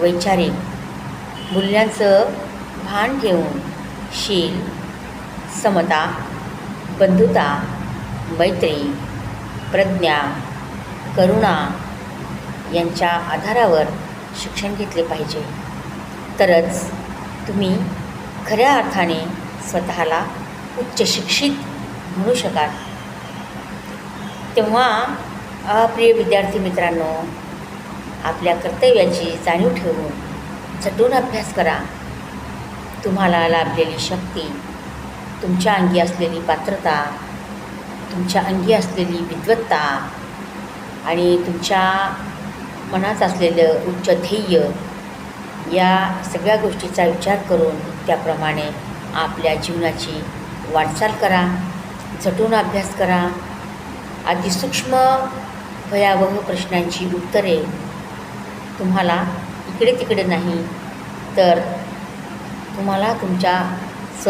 वैचारिक मूल्यांचं भान ठेवून शील, समता, बंधुता, मैत्री, प्रज्ञा, करुणा यांच्या आधारावर शिक्षण घेतले पाहिजे. तरच तुम्ही खऱ्या अर्थाने स्वतःला उच्च शिक्षित म्हणू शकाल. तेव्हा प्रिय विद्यार्थी मित्रांनो, आपल्या कर्तव्याची जाणीव ठेवून झटून अभ्यास करा. तुम्हाला लाभलेली शक्ती, तुमच्या अंगी असलेली पात्रता, तुमच्या अंगी असलेली विद्वत्ता आणि तुमच्या मनात असलेलं उच्च ध्येय या सगळ्या गोष्टीचा विचार करून त्याप्रमाणे आपल्या जीवनाची वाटचाल करा. झटून अभ्यास करा. अतिसूक्ष्म भयावह प्रश्नांची उत्तरे तुम्हाला इकडे तिकडे नाही, तर तुम्हाला तुमच्या